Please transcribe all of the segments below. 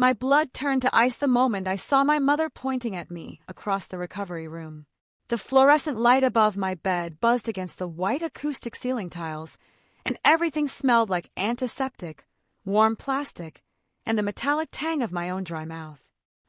My blood turned to ice the moment I saw my mother pointing at me across the recovery room. The fluorescent light above my bed buzzed against the white acoustic ceiling tiles, and everything smelled like antiseptic, warm plastic, and the metallic tang of my own dry mouth.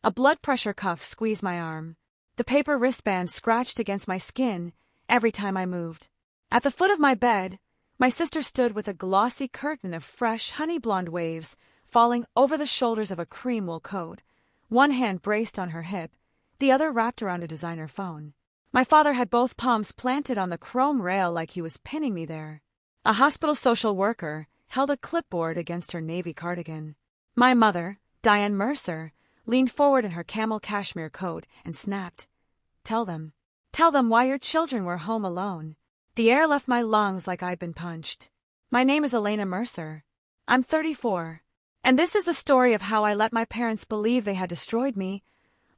A blood pressure cuff squeezed my arm. The paper wristband scratched against my skin every time I moved. At the foot of my bed, my sister stood with a glossy curtain of fresh, honey-blonde waves falling over the shoulders of a cream wool coat, one hand braced on her hip, the other wrapped around a designer phone. My father had both palms planted on the chrome rail like he was pinning me there. A hospital social worker held a clipboard against her navy cardigan. My mother, Diane Mercer, leaned forward in her camel cashmere coat and snapped, Tell them why your children were home alone." The air left my lungs like I'd been punched. My name is Elena Mercer. I'm 34. And this is the story of how I let my parents believe they had destroyed me,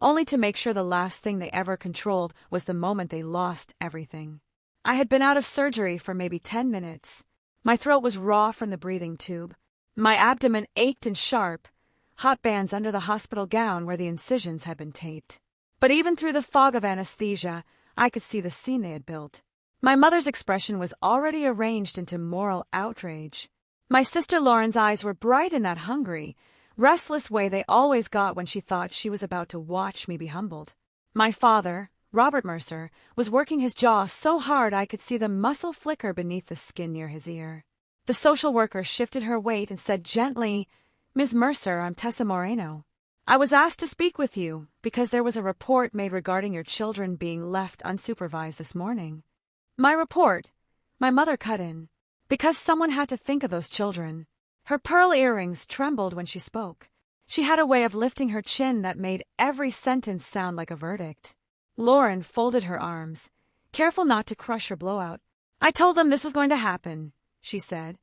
only to make sure the last thing they ever controlled was the moment they lost everything. I had been out of surgery for maybe 10 minutes. My throat was raw from the breathing tube. My abdomen ached and sharp, hot bands under the hospital gown where the incisions had been taped. But even through the fog of anesthesia, I could see the scene they had built. My mother's expression was already arranged into moral outrage. My sister Lauren's eyes were bright in that hungry, restless way they always got when she thought she was about to watch me be humbled. My father, Robert Mercer, was working his jaw so hard I could see the muscle flicker beneath the skin near his ear. The social worker shifted her weight and said gently, "Ms. Mercer, I'm Tessa Moreno. I was asked to speak with you because there was a report made regarding your children being left unsupervised this morning." "My report," my mother cut in, "because someone had to think of those children." Her pearl earrings trembled when she spoke. She had a way of lifting her chin that made every sentence sound like a verdict. Lauren folded her arms, careful not to crush her blowout. "I told them this was going to happen," she said,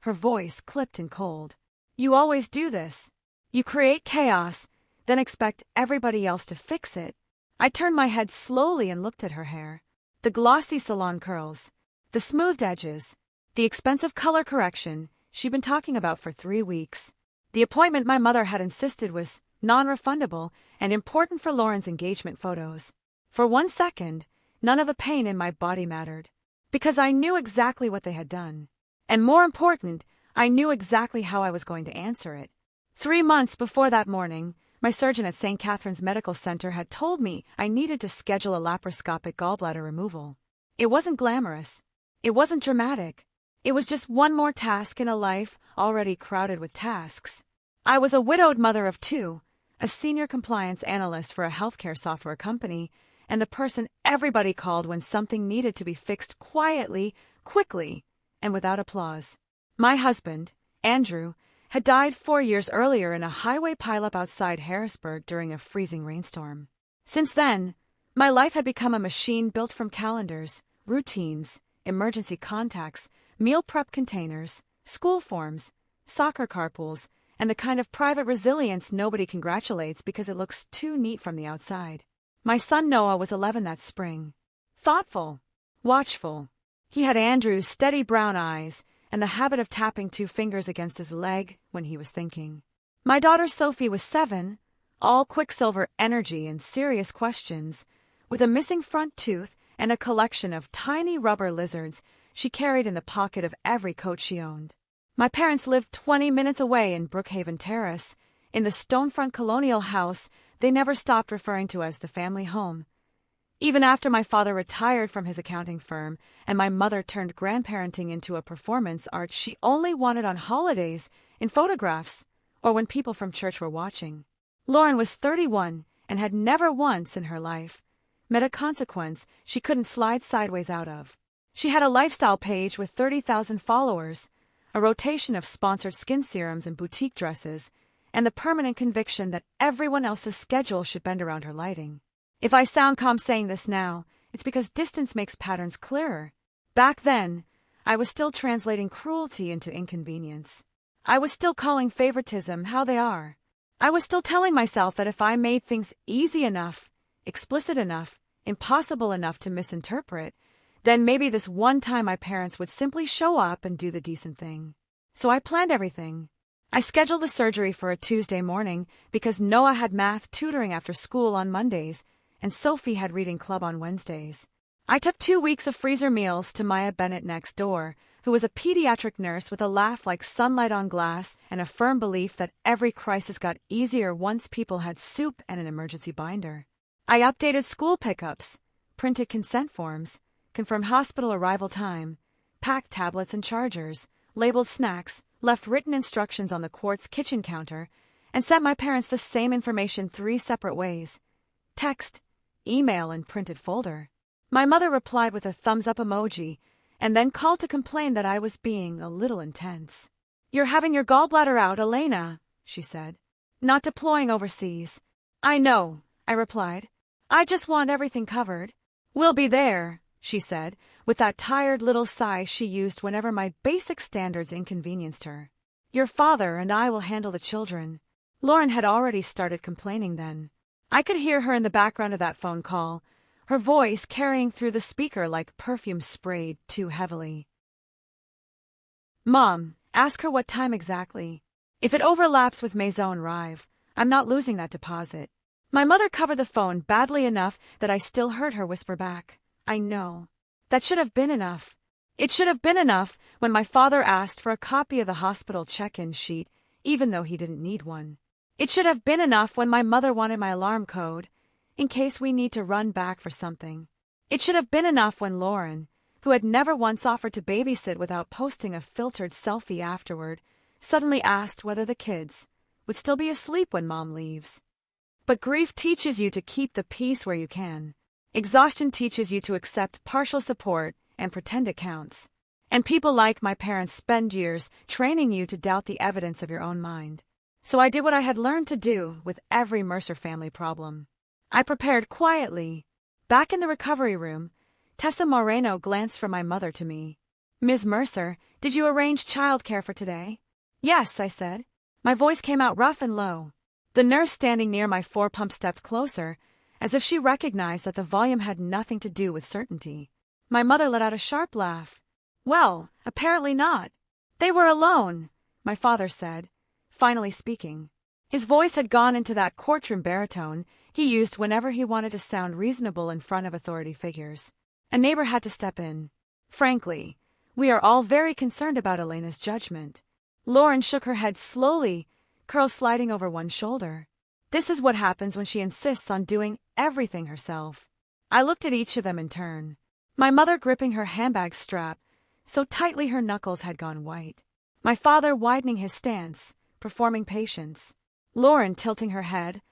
her voice clipped and cold. "You always do this. You create chaos, then expect everybody else to fix it." I turned my head slowly and looked at her hair. The glossy salon curls, the smoothed edges, the expensive color correction she'd been talking about for 3 weeks. The appointment my mother had insisted was non-refundable and important for Lauren's engagement photos. For 1 second, none of the pain in my body mattered, because I knew exactly what they had done. And more important, I knew exactly how I was going to answer it. 3 months before that morning, my surgeon at St. Catherine's Medical Center had told me I needed to schedule a laparoscopic gallbladder removal. It wasn't glamorous. It wasn't dramatic. It was just one more task in a life already crowded with tasks. I was a widowed mother of 2, a senior compliance analyst for a healthcare software company, and the person everybody called when something needed to be fixed quietly, quickly, and without applause. My husband, Andrew, had died 4 years earlier in a highway pileup outside Harrisburg during a freezing rainstorm. Since then, my life had become a machine built from calendars, routines, emergency contacts, meal prep containers, school forms, soccer carpools, and the kind of private resilience nobody congratulates because it looks too neat from the outside. My son Noah was 11 that spring. Thoughtful, watchful. He had Andrew's steady brown eyes and the habit of tapping 2 fingers against his leg when he was thinking. My daughter Sophie was 7, all quicksilver energy and serious questions, with a missing front tooth and a collection of tiny rubber lizards she carried in the pocket of every coat she owned. My parents lived 20 minutes away in Brookhaven Terrace, in the stonefront colonial house they never stopped referring to as the family home. Even after my father retired from his accounting firm and my mother turned grandparenting into a performance art she only wanted on holidays, in photographs, or when people from church were watching. Lauren was 31 and had never once in her life met a consequence she couldn't slide sideways out of. She had a lifestyle page with 30,000 followers, a rotation of sponsored skin serums and boutique dresses, and the permanent conviction that everyone else's schedule should bend around her lighting. If I sound calm saying this now, it's because distance makes patterns clearer. Back then, I was still translating cruelty into inconvenience. I was still calling favoritism how they are. I was still telling myself that if I made things easy enough, explicit enough, impossible enough to misinterpret, then maybe this one time my parents would simply show up and do the decent thing. So I planned everything. I scheduled the surgery for a Tuesday morning because Noah had math tutoring after school on Mondays and Sophie had reading club on Wednesdays. I took 2 weeks of freezer meals to Maya Bennett next door, who was a pediatric nurse with a laugh like sunlight on glass and a firm belief that every crisis got easier once people had soup and an emergency binder. I updated school pickups, printed consent forms, confirmed hospital arrival time, packed tablets and chargers, labeled snacks, left written instructions on the quartz kitchen counter, and sent my parents the same information 3 separate ways: text, email, and printed folder. My mother replied with a thumbs-up emoji, and then called to complain that I was being a little intense. "You're having your gallbladder out, Elena," she said. "Not deploying overseas." "I know," I replied. "I just want everything covered." "We'll be there," she said, with that tired little sigh she used whenever my basic standards inconvenienced her. "Your father and I will handle the children." Lauren had already started complaining then. I could hear her in the background of that phone call, her voice carrying through the speaker like perfume sprayed too heavily. "Mom, ask her what time exactly. If it overlaps with Maison Rive, I'm not losing that deposit." My mother covered the phone badly enough that I still heard her whisper back, "I know." That should have been enough. It should have been enough when my father asked for a copy of the hospital check-in sheet, even though he didn't need one. It should have been enough when my mother wanted my alarm code, in case we need to run back for something. It should have been enough when Lauren, who had never once offered to babysit without posting a filtered selfie afterward, suddenly asked whether the kids would still be asleep when Mom leaves. But grief teaches you to keep the peace where you can. Exhaustion teaches you to accept partial support and pretend it counts. And people like my parents spend years training you to doubt the evidence of your own mind. So I did what I had learned to do with every Mercer family problem. I prepared quietly. Back in the recovery room, Tessa Moreno glanced from my mother to me. "Ms. Mercer, did you arrange childcare for today?" "Yes," I said. My voice came out rough and low. The nurse standing near my four-pump stepped closer, as if she recognized that the volume had nothing to do with certainty. My mother let out a sharp laugh. "Well, apparently not. They were alone," my father said, finally speaking. His voice had gone into that courtroom baritone he used whenever he wanted to sound reasonable in front of authority figures. A neighbor had to step in. "Frankly, we are all very concerned about Elena's judgment." Lauren shook her head slowly, curls sliding over one shoulder. "This is what happens when she insists on doing everything herself." I looked at each of them in turn. My mother gripping her handbag strap so tightly her knuckles had gone white. My father widening his stance, performing patience. Lauren tilting her head,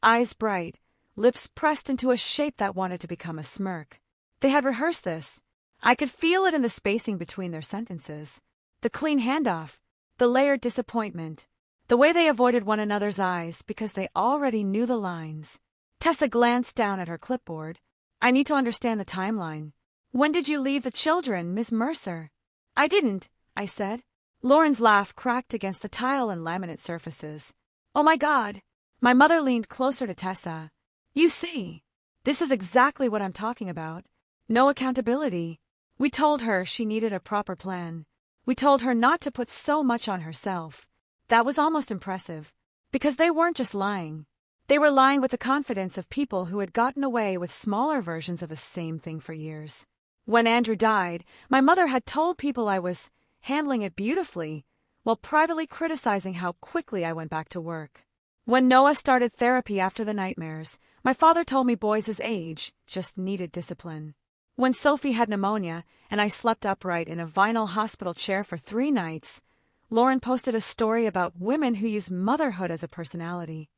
eyes bright, lips pressed into a shape that wanted to become a smirk. They had rehearsed this. I could feel it in the spacing between their sentences. The clean handoff, the layered disappointment, the way they avoided one another's eyes because they already knew the lines. Tessa glanced down at her clipboard. "I need to understand the timeline. When did you leave the children, Miss Mercer?" "I didn't," I said. Lauren's laugh cracked against the tile and laminate surfaces. "Oh my God." My mother leaned closer to Tessa. "You see, this is exactly what I'm talking about. No accountability. We told her she needed a proper plan. We told her not to put so much on herself." That was almost impressive, because they weren't just lying. They were lying with the confidence of people who had gotten away with smaller versions of the same thing for years. When Andrew died, my mother had told people I was handling it beautifully, while privately criticizing how quickly I went back to work. When Noah started therapy after the nightmares, my father told me boys his age just needed discipline. When Sophie had pneumonia and I slept upright in a vinyl hospital chair for 3 nights, Lauren posted a story about women who use motherhood as a personality.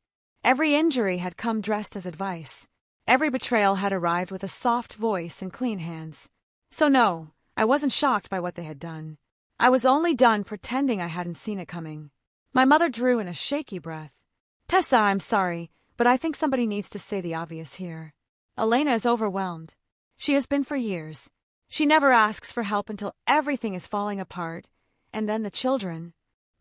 Every injury had come dressed as advice. Every betrayal had arrived with a soft voice and clean hands. So no, I wasn't shocked by what they had done. I was only done pretending I hadn't seen it coming. My mother drew in a shaky breath. "Tessa, I'm sorry, but I think somebody needs to say the obvious here. Elena is overwhelmed. She has been for years. She never asks for help until everything is falling apart. And then the children."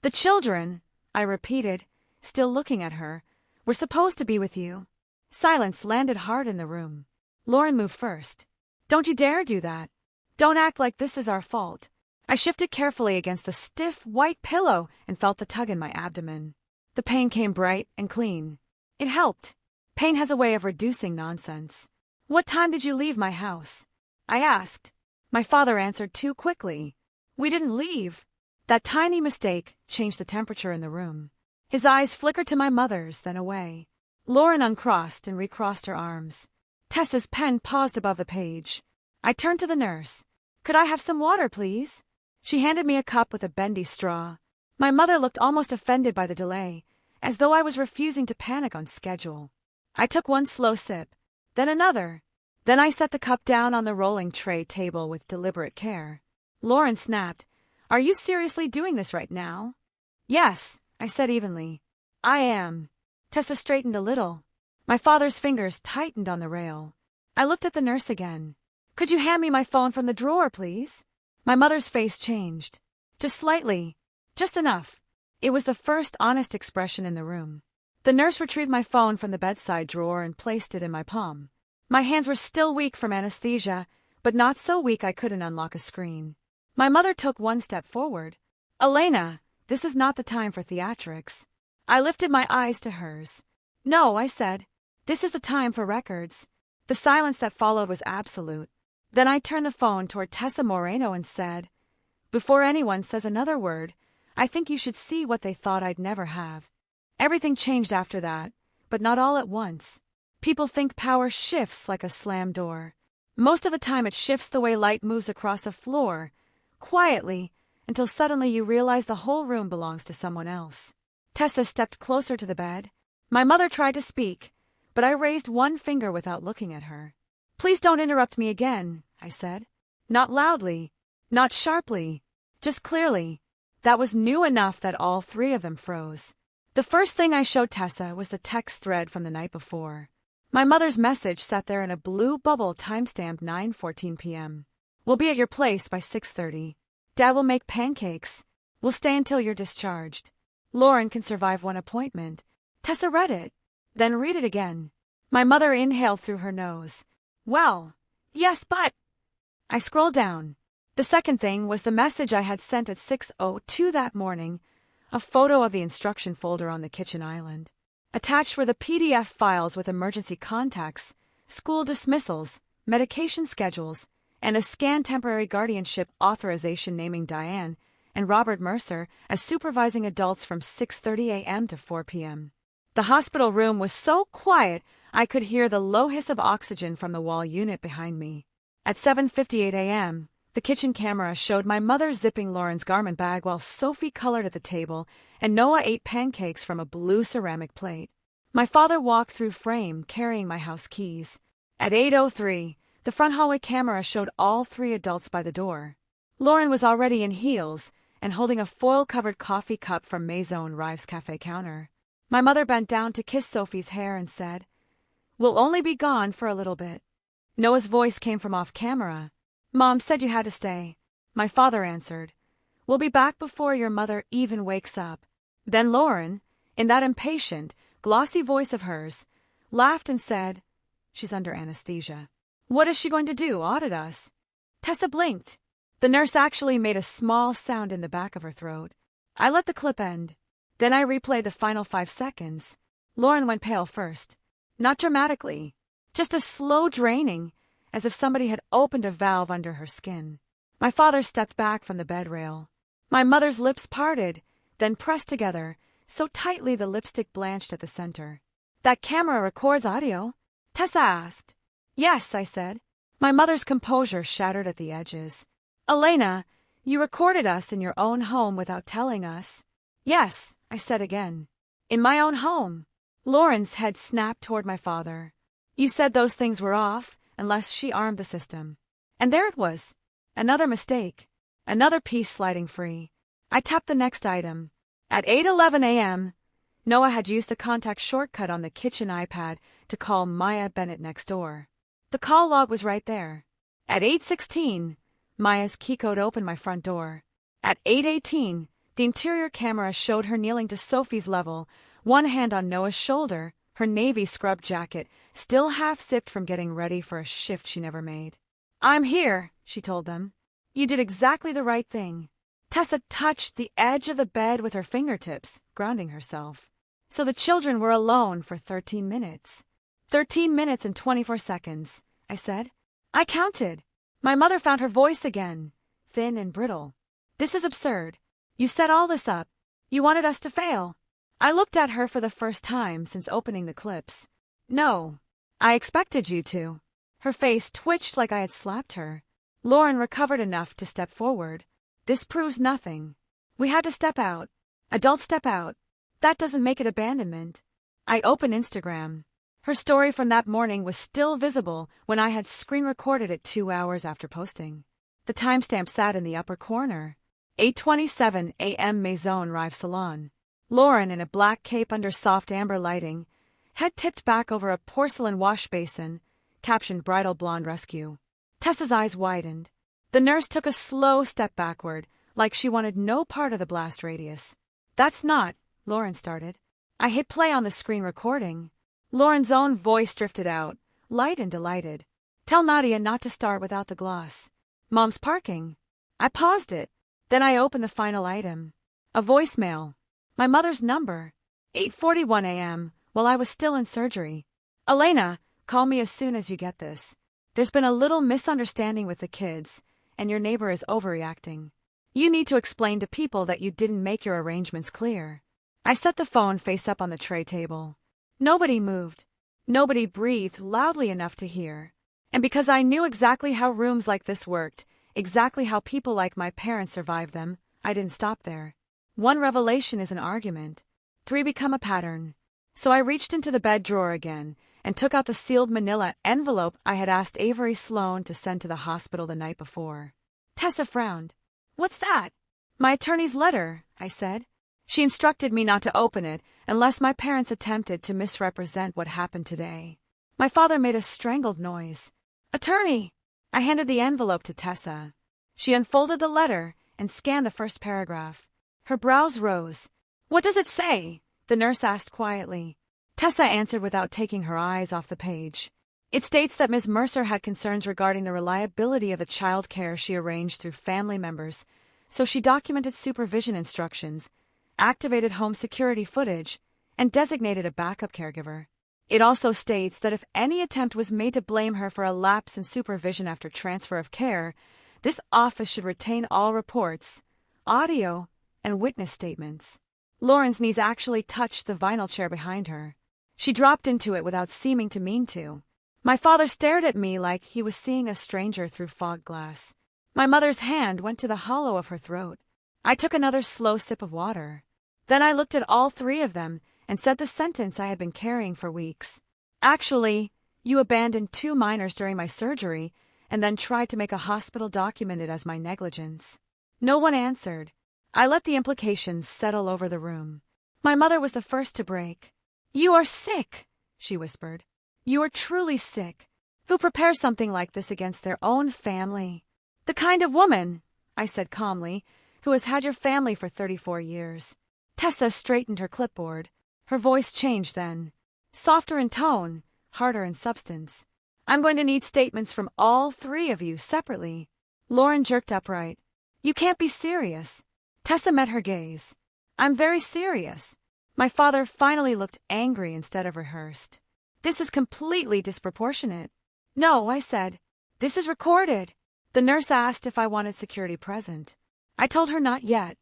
"The children," I repeated, still looking at her, "were supposed to be with you." Silence landed hard in the room. Lauren moved first. "Don't you dare do that. Don't act like this is our fault. I shifted carefully against the stiff, white pillow and felt the tug in my abdomen. The pain came bright and clean. It helped. Pain has a way of reducing nonsense. "What time did you leave my house?" I asked. My father answered too quickly. "We didn't leave." That tiny mistake changed the temperature in the room. His eyes flickered to my mother's, then away. Lauren uncrossed and recrossed her arms. Tessa's pen paused above the page. I turned to the nurse. "Could I have some water, please?" She handed me a cup with a bendy straw. My mother looked almost offended by the delay, as though I was refusing to panic on schedule. I took one slow sip, then another. Then I set the cup down on the rolling tray table with deliberate care. Lauren snapped, "Are you seriously doing this right now?" "Yes," I said evenly. "I am." Tessa straightened a little. My father's fingers tightened on the rail. I looked at the nurse again. "Could you hand me my phone from the drawer, please?" My mother's face changed. Just slightly. Just enough. It was the first honest expression in the room. The nurse retrieved my phone from the bedside drawer and placed it in my palm. My hands were still weak from anesthesia, but not so weak I couldn't unlock a screen. My mother took one step forward. "Elena, this is not the time for theatrics." I lifted my eyes to hers. "No," I said. "This is the time for records." The silence that followed was absolute. Then I turned the phone toward Tessa Moreno and said, "Before anyone says another word, I think you should see what they thought I'd never have." Everything changed after that, but not all at once. People think power shifts like a slammed door. Most of the time it shifts the way light moves across a floor, quietly, until suddenly you realize the whole room belongs to someone else. Tessa stepped closer to the bed. My mother tried to speak, but I raised one finger without looking at her. "Please don't interrupt me again," I said. Not loudly, not sharply, just clearly. That was new enough that all three of them froze. The first thing I showed Tessa was the text thread from the night before. My mother's message sat there in a blue bubble timestamped 9:14 p.m. "We'll be at your place by 6:30. Dad will make pancakes. We'll stay until you're discharged. Lauren can survive one appointment." Tessa read it, then read it again. My mother inhaled through her nose. "Well, yes, but—" I scrolled down. The second thing was the message I had sent at 6:02 that morning, a photo of the instruction folder on the kitchen island. Attached were the PDF files with emergency contacts, school dismissals, medication schedules, and a scanned temporary guardianship authorization naming Diane and Robert Mercer as supervising adults from 6:30 a.m. to 4 p.m. The hospital room was so quiet I could hear the low hiss of oxygen from the wall unit behind me. At 7:58 a.m., the kitchen camera showed my mother zipping Lauren's garment bag while Sophie colored at the table and Noah ate pancakes from a blue ceramic plate. My father walked through frame carrying my house keys. At 8:03, the front hallway camera showed all three adults by the door. Lauren was already in heels and holding a foil-covered coffee cup from Maison Rive's cafe counter. My mother bent down to kiss Sophie's hair and said, "We'll only be gone for a little bit." Noah's voice came from off-camera. "Mom said you had to stay." My father answered, "We'll be back before your mother even wakes up." Then Lauren, in that impatient, glossy voice of hers, laughed and said, "She's under anesthesia. What is she going to do, audit us?" Tessa blinked. The nurse actually made a small sound in the back of her throat. I let the clip end. Then I replayed the final 5 seconds. Lauren went pale first. Not dramatically, just a slow draining, as if somebody had opened a valve under her skin. My father stepped back from the bed rail. My mother's lips parted, then pressed together, so tightly the lipstick blanched at the center. "That camera records audio?" Tessa asked. "Yes," I said. My mother's composure shattered at the edges. "Elena, you recorded us in your own home without telling us." "Yes," I said again. "In my own home." Lauren's head snapped toward my father. "You said those things were off, unless she armed the system." And there it was. Another mistake. Another piece sliding free. I tapped the next item. At 8:11 a.m., Noah had used the contact shortcut on the kitchen iPad to call Maya Bennett next door. The call log was right there. At 8:16, Maya's keycode opened my front door. At 8:18, the interior camera showed her kneeling to Sophie's level, one hand on Noah's shoulder, her navy scrub jacket still half-zipped from getting ready for a shift she never made. "I'm here," she told them. You did exactly the right thing. Tessa touched the edge of the bed with her fingertips, grounding herself. So the children were alone for 13 minutes. 13 minutes and 24 seconds, I said. I counted. My mother found her voice again, thin and brittle. This is absurd. You set all this up. You wanted us to fail. I looked at her for the first time since opening the clips. No. I expected you to. Her face twitched like I had slapped her. Lauren recovered enough to step forward. This proves nothing. We had to step out. Adults step out. That doesn't make it abandonment. I opened Instagram. Her story from that morning was still visible when I had screen recorded it 2 hours after posting. The timestamp sat in the upper corner. 8:27 a.m. Maison Rive Salon. Lauren in a black cape under soft amber lighting, head tipped back over a porcelain wash basin, captioned Bridal Blonde Rescue. Tessa's eyes widened. The nurse took a slow step backward, like she wanted no part of the blast radius. That's not, Lauren started. I hit play on the screen recording. Lauren's own voice drifted out, light and delighted. Tell Nadia not to start without the gloss. Mom's parking. I paused it. Then I opened the final item. A voicemail. My mother's number. 8:41 a.m., while I was still in surgery. Elena, call me as soon as you get this. There's been a little misunderstanding with the kids, and your neighbor is overreacting. You need to explain to people that you didn't make your arrangements clear. I set the phone face up on the tray table. Nobody moved. Nobody breathed loudly enough to hear. And because I knew exactly how rooms like this worked, exactly how people like my parents survived them, I didn't stop there. 1 revelation is an argument. 3 become a pattern. So I reached into the bed drawer again and took out the sealed manila envelope I had asked Avery Sloan to send to the hospital the night before. Tessa frowned. What's that? My attorney's letter, I said. She instructed me not to open it unless my parents attempted to misrepresent what happened today. My father made a strangled noise. Attorney! I handed the envelope to Tessa. She unfolded the letter and scanned the first paragraph. Her brows rose. What does it say? The nurse asked quietly. Tessa answered without taking her eyes off the page. It states that Ms. Mercer had concerns regarding the reliability of the child care she arranged through family members, so she documented supervision instructions, activated home security footage, and designated a backup caregiver. It also states that if any attempt was made to blame her for a lapse in supervision after transfer of care, this office should retain all reports, audio, and witness statements. Lauren's knees actually touched the vinyl chair behind her. She dropped into it without seeming to mean to. My father stared at me like he was seeing a stranger through fog glass. My mother's hand went to the hollow of her throat. I took another slow sip of water. Then I looked at all 3 of them and said the sentence I had been carrying for weeks. Actually, you abandoned 2 minors during my surgery and then tried to make a hospital document it as my negligence. No one answered. I let the implications settle over the room. My mother was the first to break. You are sick, she whispered. You are truly sick. Who prepares something like this against their own family? The kind of woman, I said calmly, who has had your family for 34 years. Tessa straightened her clipboard. Her voice changed then. Softer in tone, harder in substance. I'm going to need statements from all 3 of you separately. Lauren jerked upright. You can't be serious. Tessa met her gaze. I'm very serious. My father finally looked angry instead of rehearsed. This is completely disproportionate. No, I said. This is recorded. The nurse asked if I wanted security present. I told her not yet.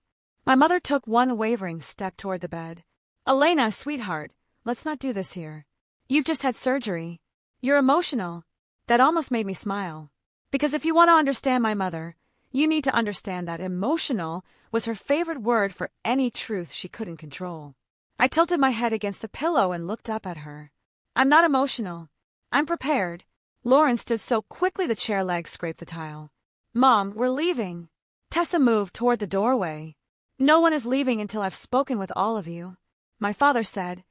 My mother took 1 wavering step toward the bed. Elena, sweetheart, let's not do this here. You've just had surgery. You're emotional. That almost made me smile. Because if you want to understand my mother, you need to understand that emotional was her favorite word for any truth she couldn't control. I tilted my head against the pillow and looked up at her. I'm not emotional. I'm prepared. Lauren stood so quickly the chair legs scraped the tile. Mom, we're leaving. Tessa moved toward the doorway. No one is leaving until I've spoken with all of you. My father said,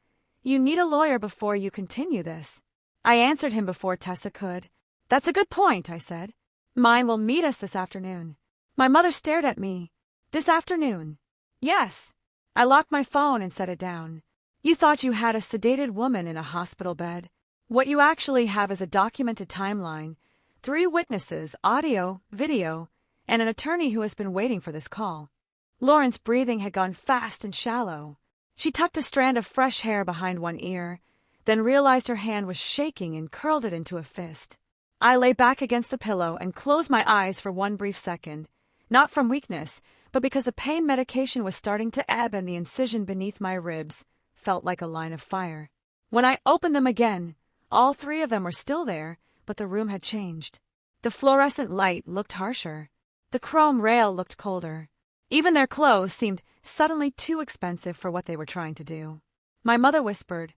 You need a lawyer before you continue this. I answered him before Tessa could. That's a good point, I said. Mine will meet us this afternoon. My mother stared at me. This afternoon? Yes. I locked my phone and set it down. You thought you had a sedated woman in a hospital bed. What you actually have is a documented timeline, 3 witnesses, audio, video, and an attorney who has been waiting for this call. Lauren's breathing had gone fast and shallow. She tucked a strand of fresh hair behind one ear, then realized her hand was shaking and curled it into a fist. I lay back against the pillow and closed my eyes for one brief second, not from weakness, but because the pain medication was starting to ebb and the incision beneath my ribs felt like a line of fire. When I opened them again, all three of them were still there, but the room had changed. The fluorescent light looked harsher. The chrome rail looked colder. Even their clothes seemed suddenly too expensive for what they were trying to do. My mother whispered,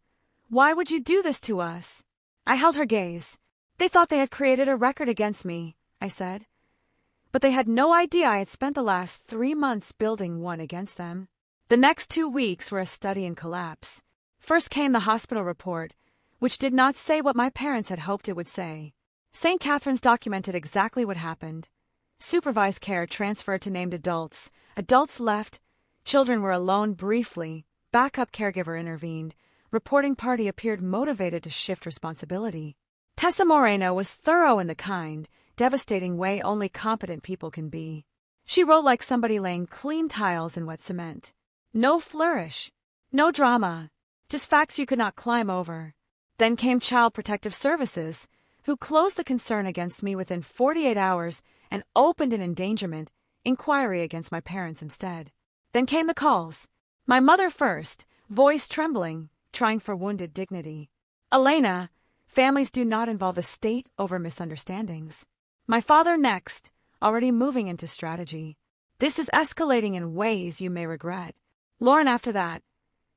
"Why would you do this to us?" I held her gaze. "They thought they had created a record against me," I said. But they had no idea I had spent the last 3 months building one against them. The next 2 weeks were a study in collapse. First came the hospital report, which did not say what my parents had hoped it would say. St. Catherine's documented exactly what happened. Supervised care transferred to named adults. Adults left. Children were alone briefly. Backup caregiver intervened. Reporting party appeared motivated to shift responsibility. Tessa Moreno was thorough in the kind, devastating way only competent people can be. She wrote like somebody laying clean tiles in wet cement. No flourish. No drama. Just facts you could not climb over. Then came Child Protective Services, who closed the concern against me within 48 hours and opened an endangerment inquiry against my parents instead. Then came the calls. My mother first, voice trembling, trying for wounded dignity. "Elena, families do not involve the state over misunderstandings." My father next, already moving into strategy. "This is escalating in ways you may regret." Lauren after that,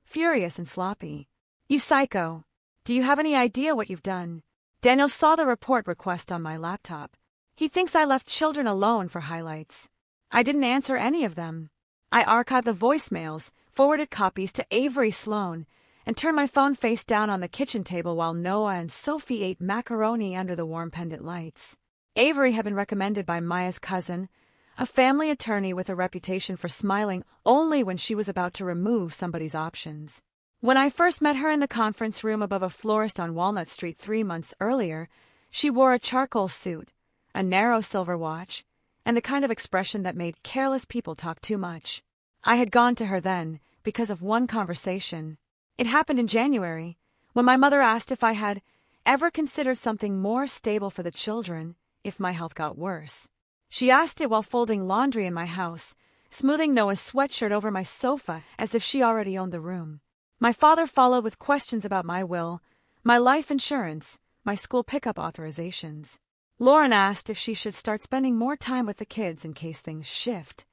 furious and sloppy. "You psycho. Do you have any idea what you've done?" Daniel saw the report request on my laptop. He thinks I left children alone for highlights. I didn't answer any of them. I archived the voicemails, forwarded copies to Avery Sloan, and turned my phone face down on the kitchen table while Noah and Sophie ate macaroni under the warm pendant lights. Avery had been recommended by Maya's cousin, a family attorney with a reputation for smiling only when she was about to remove somebody's options. When I first met her in the conference room above a florist on Walnut Street 3 months earlier, she wore a charcoal suit, a narrow silver watch, and the kind of expression that made careless people talk too much. I had gone to her then because of one conversation. It happened in January, when my mother asked if I had ever considered something more stable for the children if my health got worse. She asked it while folding laundry in my house, smoothing Noah's sweatshirt over my sofa as if she already owned the room. My father followed with questions about my will, my life insurance, my school pickup authorizations. Lauren asked if she should start spending more time with the kids in case things shift.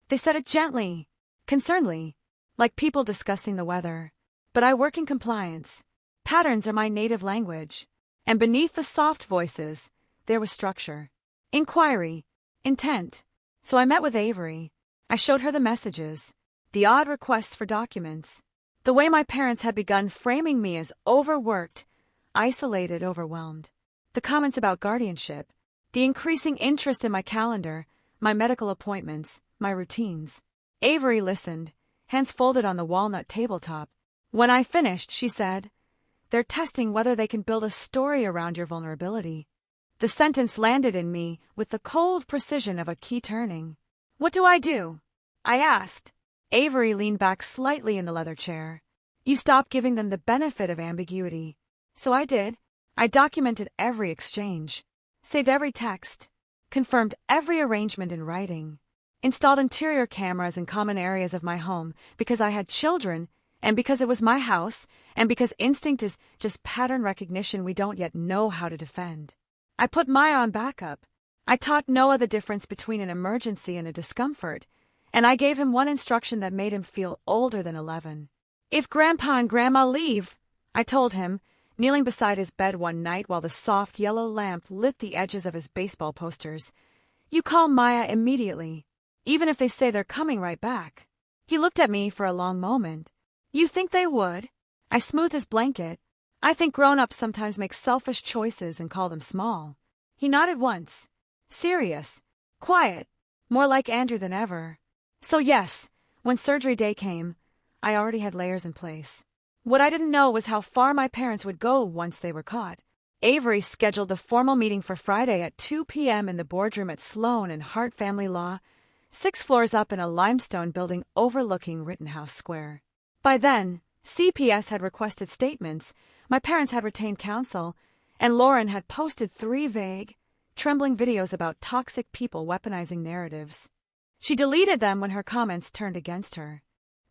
They said it gently, concernedly, like people discussing the weather. But I work in compliance. Patterns are my native language. And beneath the soft voices, there was structure. Inquiry. Intent. So I met with Avery. I showed her the messages, the odd requests for documents, the way my parents had begun framing me as overworked, isolated, overwhelmed, the comments about guardianship, the increasing interest in my calendar, my medical appointments, my routines. Avery listened, hands folded on the walnut tabletop. When I finished, she said, "They're testing whether they can build a story around your vulnerability." The sentence landed in me with the cold precision of a key turning. "What do I do?" I asked. Avery leaned back slightly in the leather chair. "You stop giving them the benefit of ambiguity." So I did. I documented every exchange, saved every text, confirmed every arrangement in writing, installed interior cameras in common areas of my home because I had children, and because it was my house, and because instinct is just pattern recognition we don't yet know how to defend. I put Maya on backup. I taught Noah the difference between an emergency and a discomfort, and I gave him one instruction that made him feel older than 11. "If Grandpa and Grandma leave," I told him, kneeling beside his bed one night while the soft yellow lamp lit the edges of his baseball posters, "you call Maya immediately, even if they say they're coming right back." He looked at me for a long moment. "You think they would?" I smoothed his blanket. "I think grown-ups sometimes make selfish choices and call them small." He nodded once. Serious. Quiet. More like Andrew than ever. So yes, when surgery day came, I already had layers in place. What I didn't know was how far my parents would go once they were caught. Avery scheduled the formal meeting for Friday at 2 p.m. in the boardroom at Sloan and Hart Family Law, 6 floors up in a limestone building overlooking Rittenhouse Square. By then, CPS had requested statements, my parents had retained counsel, and Lauren had posted 3 vague, trembling videos about toxic people weaponizing narratives. She deleted them when her comments turned against her.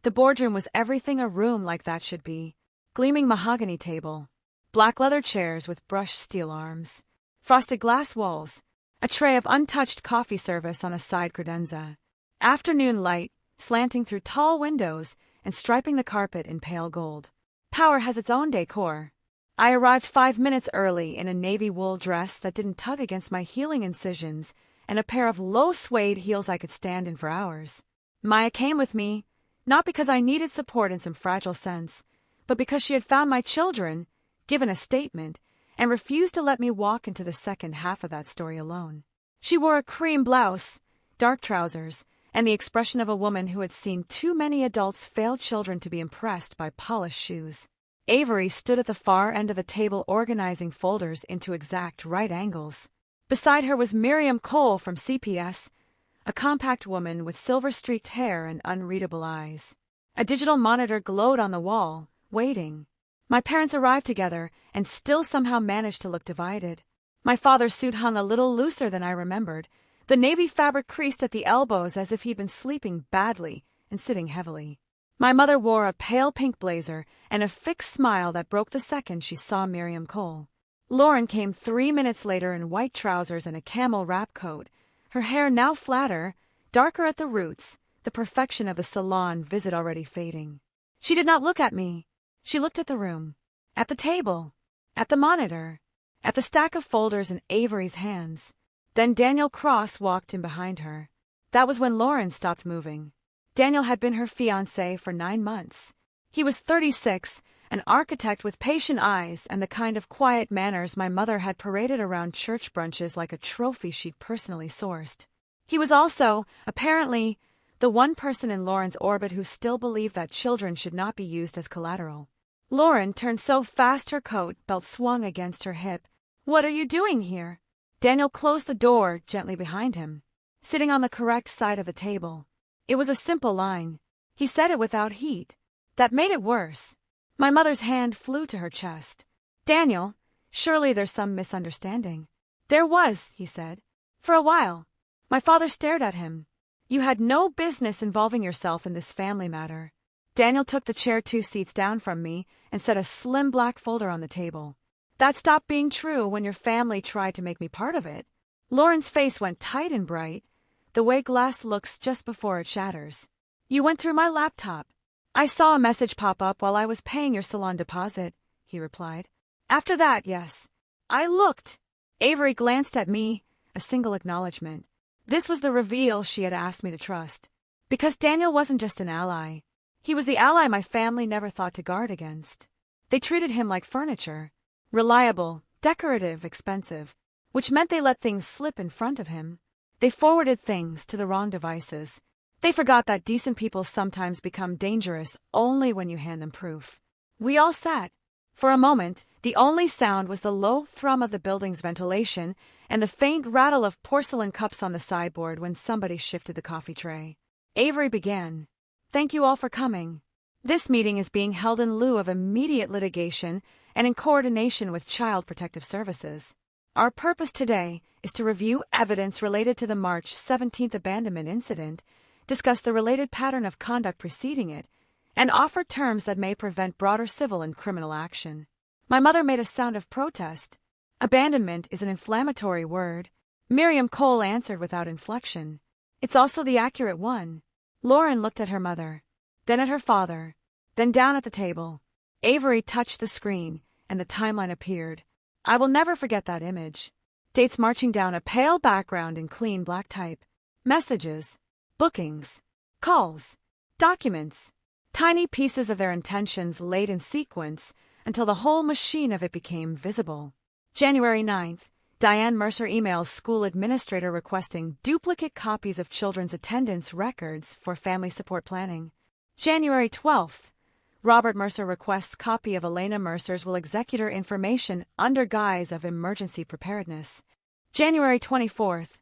The boardroom was everything a room like that should be: gleaming mahogany table, black leather chairs with brushed steel arms, frosted glass walls, a tray of untouched coffee service on a side credenza, afternoon light slanting through tall windows and striping the carpet in pale gold. Power has its own decor. I arrived 5 minutes early in a navy wool dress that didn't tug against my healing incisions and a pair of low suede heels I could stand in for hours. Maya came with me, not because I needed support in some fragile sense, but because she had found my children, given a statement, and refused to let me walk into the second half of that story alone. She wore a cream blouse, dark trousers, and the expression of a woman who had seen too many adults fail children to be impressed by polished shoes. Avery stood at the far end of the table organizing folders into exact right angles. Beside her was Miriam Cole from CPS, a compact woman with silver-streaked hair and unreadable eyes. A digital monitor glowed on the wall, waiting. My parents arrived together and still somehow managed to look divided. My father's suit hung a little looser than I remembered, the navy fabric creased at the elbows as if he'd been sleeping badly and sitting heavily. My mother wore a pale pink blazer and a fixed smile that broke the second she saw Miriam Cole. Lauren came 3 minutes later in white trousers and a camel wrap coat, her hair now flatter, darker at the roots, the perfection of the salon visit already fading. She did not look at me. She looked at the room, at the table, at the monitor, at the stack of folders in Avery's hands. Then Daniel Cross walked in behind her. That was when Lauren stopped moving. Daniel had been her fiancé for 9 months. He was 36, an architect with patient eyes and the kind of quiet manners my mother had paraded around church brunches like a trophy she'd personally sourced. He was also, apparently, the one person in Lauren's orbit who still believed that children should not be used as collateral. Lauren turned so fast her coat belt swung against her hip. "What are you doing here?" Daniel closed the door gently behind him, sitting on the correct side of the table. It was a simple line. He said it without heat. That made it worse. My mother's hand flew to her chest. "Daniel, surely there's some misunderstanding." "There was," he said. "For a while." My father stared at him. "You had no business involving yourself in this family matter." Daniel took the chair 2 seats down from me and set a slim black folder on the table. "That stopped being true when your family tried to make me part of it." Lauren's face went tight and bright, the way glass looks just before it shatters. "You went through my laptop. I saw a message pop up while I was paying your salon deposit," he replied. "After that, yes. I looked." Avery glanced at me, a single acknowledgement. This was the reveal she had asked me to trust. Because Daniel wasn't just an ally. He was the ally my family never thought to guard against. They treated him like furniture. Reliable, decorative, expensive, which meant they let things slip in front of him. They forwarded things to the wrong devices. They forgot that decent people sometimes become dangerous only when you hand them proof. We all sat. For a moment, the only sound was the low thrum of the building's ventilation and the faint rattle of porcelain cups on the sideboard when somebody shifted the coffee tray. Avery began. "Thank you all for coming. This meeting is being held in lieu of immediate litigation and in coordination with Child Protective Services. Our purpose today is to review evidence related to the March 17th abandonment incident, discuss the related pattern of conduct preceding it, and offer terms that may prevent broader civil and criminal action." My mother made a sound of protest. "Abandonment is an inflammatory word." Miriam Cole answered without inflection. "It's also the accurate one." Lauren looked at her mother, then at her father, then down at the table. Avery touched the screen, and the timeline appeared. I will never forget that image. Dates marching down a pale background in clean black type. Messages, bookings, calls, documents, tiny pieces of their intentions laid in sequence until the whole machine of it became visible. January 9th, Diane Mercer emails school administrator requesting duplicate copies of children's attendance records for family support planning. January 12th, Robert Mercer requests copy of Elena Mercer's will executor information under guise of emergency preparedness. January 24th.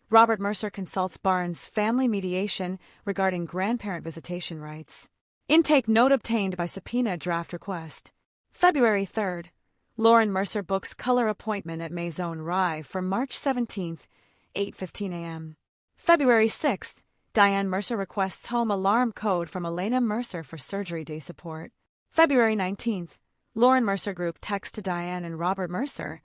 Robert Mercer consults Barnes' family mediation regarding grandparent visitation rights. Intake note obtained by subpoena draft request. February 3rd. Lauren Mercer books color appointment at Maison Rye for March 17th, 8:15 a.m. February 6th. Diane Mercer requests home alarm code from Elena Mercer for surgery day support. February 19th. Lauren Mercer group texts to Diane and Robert Mercer.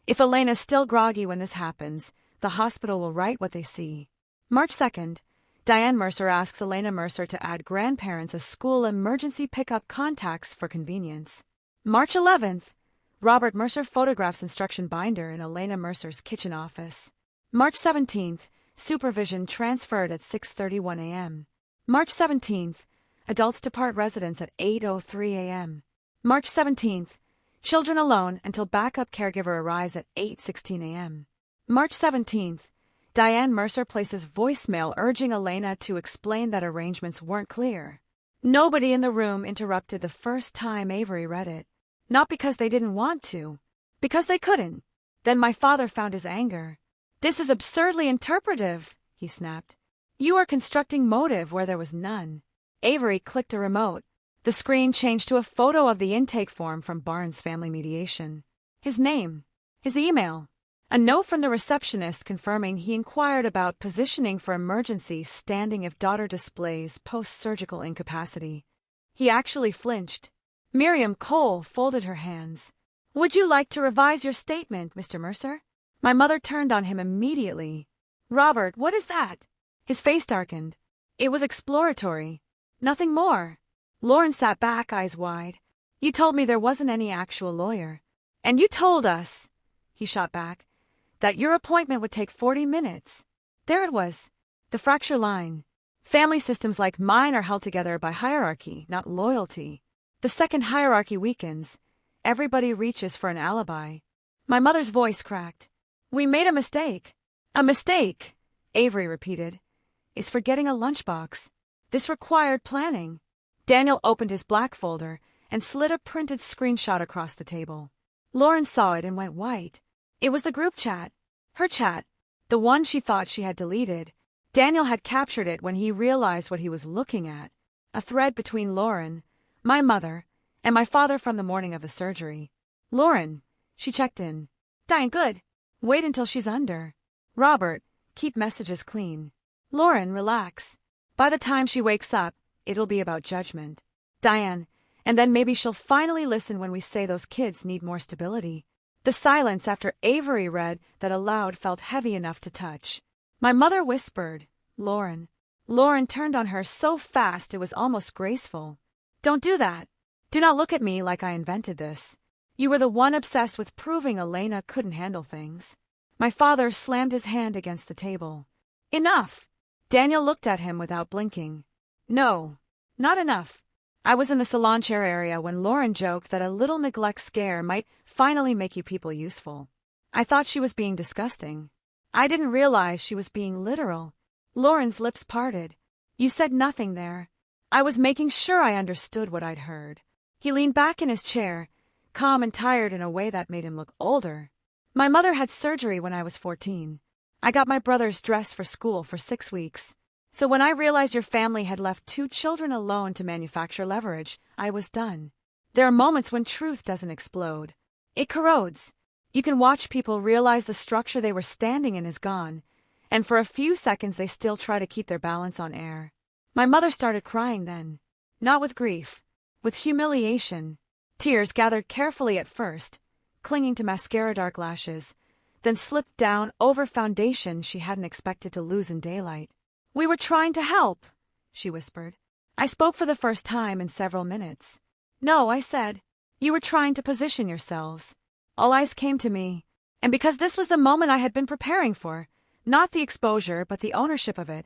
If Elena's still groggy when this happens, the hospital will write what they see. March 2nd. Diane Mercer asks Elena Mercer to add grandparents as school emergency pickup contacts for convenience. March 11th. Robert Mercer photographs instruction binder in Elena Mercer's kitchen office. March 17th. Supervision transferred at 6:31 a.m. March 17th. Adults depart residence at 8:03 a.m. March 17th. Children alone until backup caregiver arrives at 8:16 a.m. March 17th. Diane Mercer places voicemail urging Elena to explain that arrangements weren't clear. Nobody in the room interrupted the first time Avery read it. Not because they didn't want to, because they couldn't. Then my father found his anger. "This is absurdly interpretive," he snapped. "You are constructing motive where there was none." Avery clicked a remote. The screen changed to a photo of the intake form from Barnes' family mediation. His name, his email, a note from the receptionist confirming he inquired about positioning for emergency standing if daughter displays post-surgical incapacity. He actually flinched. Miriam Cole folded her hands. "Would you like to revise your statement, Mr. Mercer?" My mother turned on him immediately. "Robert, what is that?" His face darkened. It was exploratory. Nothing more. Lauren sat back, eyes wide. "You told me there wasn't any actual lawyer. And you told us," he shot back, "that your appointment would take 40 minutes. There it was. The fracture line. Family systems like mine are held together by hierarchy, not loyalty. The second hierarchy weakens, everybody reaches for an alibi." My mother's voice cracked. "We made a mistake." "A mistake," Avery repeated, "is forgetting a lunchbox. This required planning." Daniel opened his black folder and slid a printed screenshot across the table. Lauren saw it and went white. It was the group chat. Her chat. The one she thought she had deleted. Daniel had captured it when he realized what he was looking at. A thread between Lauren, my mother, and my father from the morning of the surgery. "Lauren," she checked in. "Dying good. Wait until she's under." "Robert, keep messages clean." "Lauren, relax. By the time she wakes up, it'll be about judgment." "Diane, and then maybe she'll finally listen when we say those kids need more stability." The silence after Avery read that aloud felt heavy enough to touch. My mother whispered, "Lauren." Lauren turned on her so fast it was almost graceful. "Don't do that. Do not look at me like I invented this. You were the one obsessed with proving Elena couldn't handle things." My father slammed his hand against the table. "Enough!" Daniel looked at him without blinking. "No, not enough. I was in the salon chair area when Lauren joked that a little neglect scare might finally make you people useful. I thought she was being disgusting. I didn't realize she was being literal." Lauren's lips parted. "You said nothing there. I was making sure I understood what I'd heard." He leaned back in his chair, calm and tired in a way that made him look older. "My mother had surgery when I was 14. I got my brothers dressed for school for 6 weeks. So when I realized your family had left 2 children alone to manufacture leverage, I was done. There are moments when truth doesn't explode. It corrodes. You can watch people realize the structure they were standing in is gone, and for a few seconds they still try to keep their balance on air." My mother started crying then. Not with grief, with humiliation. Tears gathered carefully at first, clinging to mascara dark lashes, then slipped down over foundation she hadn't expected to lose in daylight. "We were trying to help," she whispered. I spoke for the first time in several minutes. "No," I said. "You were trying to position yourselves." All eyes came to me, and because this was the moment I had been preparing for, not the exposure but the ownership of it,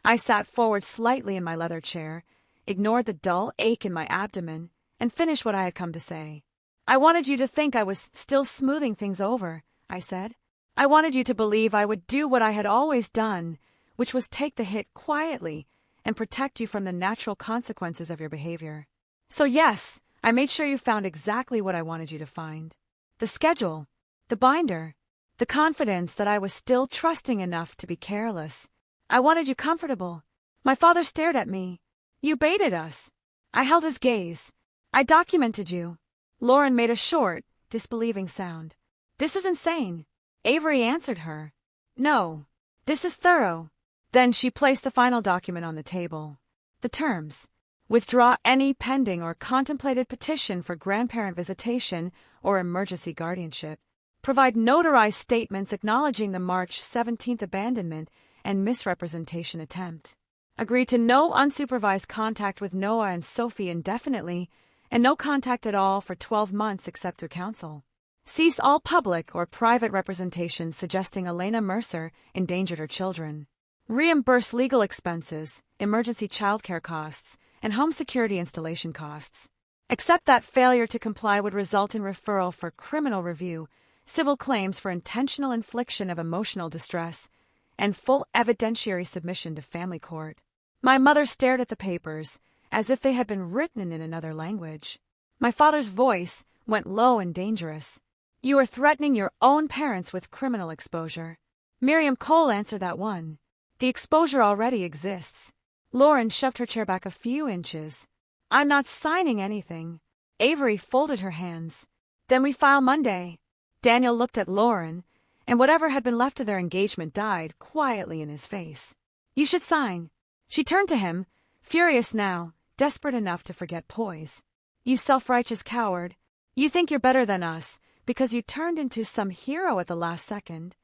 I sat forward slightly in my leather chair, ignored the dull ache in my abdomen, and finished what I had come to say. "I wanted you to think I was still smoothing things over," I said. "I wanted you to believe I would do what I had always done, which was take the hit quietly and protect you from the natural consequences of your behavior." So yes, I made sure you found exactly what I wanted you to find. The schedule, the binder, the confidence that I was still trusting enough to be careless. I wanted you comfortable. My father stared at me. You baited us. I held his gaze. I documented you. Lauren made a short, disbelieving sound. This is insane. Avery answered her. No. This is thorough. Then she placed the final document on the table. The terms. Withdraw any pending or contemplated petition for grandparent visitation or emergency guardianship. Provide notarized statements acknowledging the March 17th abandonment and misrepresentation attempt. Agree to no unsupervised contact with Noah and Sophie indefinitely, and no contact at all for 12 months except through counsel. Cease all public or private representation suggesting Elena Mercer endangered her children. Reimburse legal expenses, emergency childcare costs, and home security installation costs. Except that failure to comply would result in referral for criminal review, civil claims for intentional infliction of emotional distress, and full evidentiary submission to family court. My mother stared at the papers, as if they had been written in another language. My father's voice went low and dangerous. You are threatening your own parents with criminal exposure. Miriam Cole answered that one. The exposure already exists. Lauren shoved her chair back a few inches. I'm not signing anything. Avery folded her hands. Then we file Monday. Daniel looked at Lauren, and whatever had been left of their engagement died quietly in his face. You should sign. She turned to him, furious now, desperate enough to forget poise. You self-righteous coward. You think you're better than us, because you turned into some hero at the last second.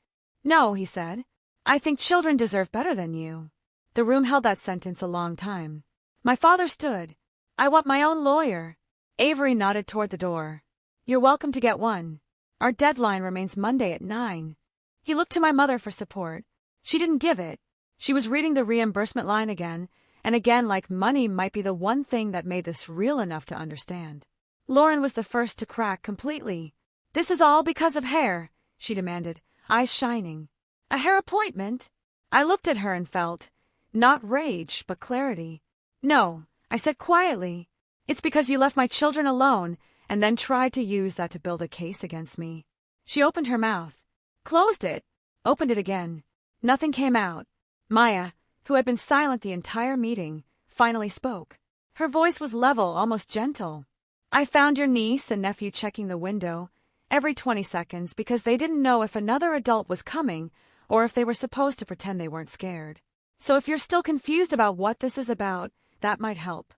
No, he said. I think children deserve better than you. The room held that sentence a long time. My father stood. I want my own lawyer. Avery nodded toward the door. You're welcome to get one. Our deadline remains Monday at 9. He looked to my mother for support. She didn't give it. She was reading the reimbursement line again, and again like money might be the one thing that made this real enough to understand. Lauren was the first to crack completely. This is all because of hair, she demanded, eyes shining. A hair appointment? I looked at her and felt, not rage, but clarity. No, I said quietly. It's because you left my children alone and then tried to use that to build a case against me. She opened her mouth, closed it, opened it again. Nothing came out. Maya, who had been silent the entire meeting, finally spoke. Her voice was level, almost gentle. I found your niece and nephew checking the window every 20 seconds because they didn't know if another adult was coming or if they were supposed to pretend they weren't scared. So if you're still confused about what this is about, that might help.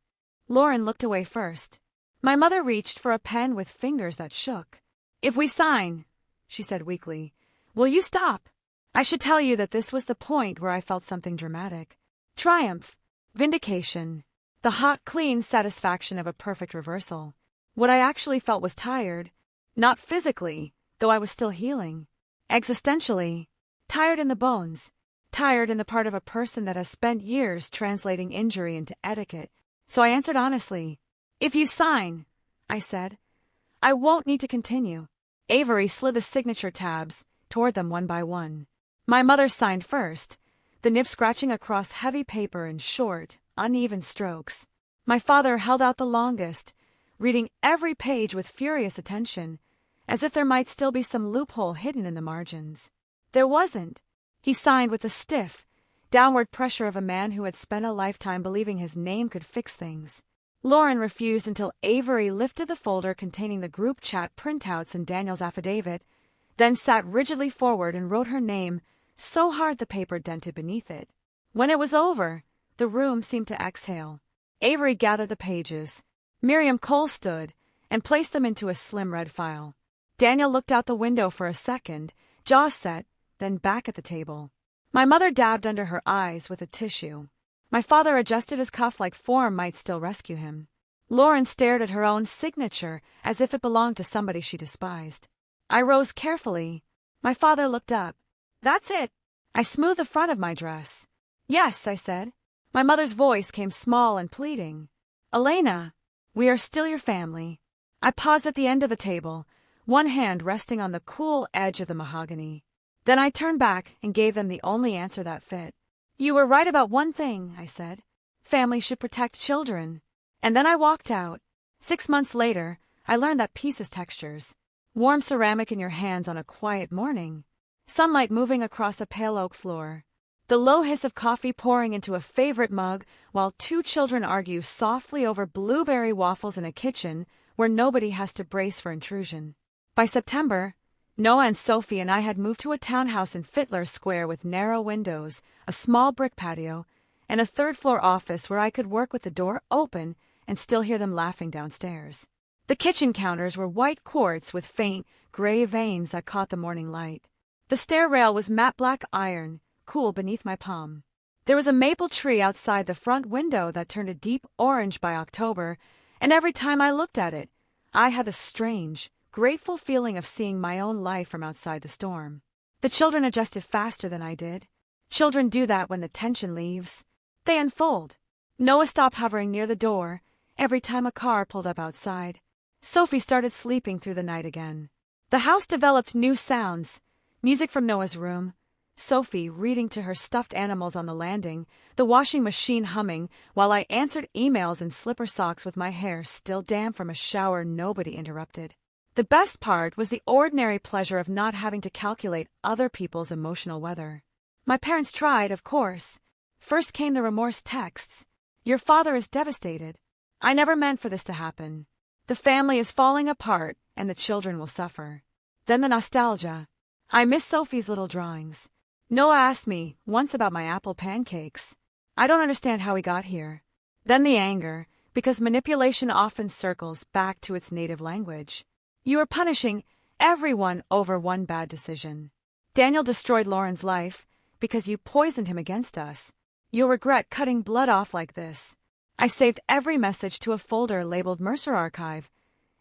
Lauren looked away first. My mother reached for a pen with fingers that shook. If we sign, she said weakly, will you stop? I should tell you that this was the point where I felt something dramatic. Triumph. Vindication. The hot, clean satisfaction of a perfect reversal. What I actually felt was tired. Not physically, though I was still healing. Existentially. Tired in the bones. Tired in the part of a person that has spent years translating injury into etiquette. So I answered honestly. If you sign, I said, I won't need to continue. Avery slid the signature tabs toward them one by one. My mother signed first, the nib scratching across heavy paper in short, uneven strokes. My father held out the longest, reading every page with furious attention, as if there might still be some loophole hidden in the margins. There wasn't. He signed with the stiff, downward pressure of a man who had spent a lifetime believing his name could fix things. Lauren refused until Avery lifted the folder containing the group chat printouts and Daniel's affidavit, then sat rigidly forward and wrote her name so hard the paper dented beneath it. When it was over, the room seemed to exhale. Avery gathered the pages. Miriam Cole stood and placed them into a slim red file. Daniel looked out the window for a second, jaw set, then back at the table. My mother dabbed under her eyes with a tissue. My father adjusted his cuff like form might still rescue him. Lauren stared at her own signature as if it belonged to somebody she despised. I rose carefully. My father looked up. That's it. I smoothed the front of my dress. Yes, I said. My mother's voice came small and pleading. Elena, we are still your family. I paused at the end of the table, one hand resting on the cool edge of the mahogany. Then I turned back and gave them the only answer that fit. You were right about one thing, I said. Families should protect children. And then I walked out. 6 months later, I learned that peace is textures. Warm ceramic in your hands on a quiet morning. Sunlight moving across a pale oak floor. The low hiss of coffee pouring into a favorite mug while two children argue softly over blueberry waffles in a kitchen where nobody has to brace for intrusion. By September, Noah and Sophie and I had moved to a townhouse in Fittler Square with narrow windows, a small brick patio, and a third-floor office where I could work with the door open and still hear them laughing downstairs. The kitchen counters were white quartz with faint, gray veins that caught the morning light. The stair rail was matte black iron, cool beneath my palm. There was a maple tree outside the front window that turned a deep orange by October, and every time I looked at it, I had the strange, grateful feeling of seeing my own life from outside the storm. The children adjusted faster than I did. Children do that when the tension leaves. They unfold. Noah stopped hovering near the door every time a car pulled up outside. Sophie started sleeping through the night again. The house developed new sounds. Music from Noah's room, Sophie reading to her stuffed animals on the landing, the washing machine humming, while I answered emails in slipper socks with my hair still damp from a shower nobody interrupted. The best part was the ordinary pleasure of not having to calculate other people's emotional weather. My parents tried, of course. First came the remorse texts. "Your father is devastated. I never meant for this to happen. The family is falling apart, and the children will suffer." Then the nostalgia. I miss Sophie's little drawings. Noah asked me once about my apple pancakes. I don't understand how we got here. Then the anger, because manipulation often circles back to its native language. You are punishing everyone over one bad decision. Daniel destroyed Lauren's life because you poisoned him against us. You'll regret cutting blood off like this. I saved every message to a folder labeled Mercer Archive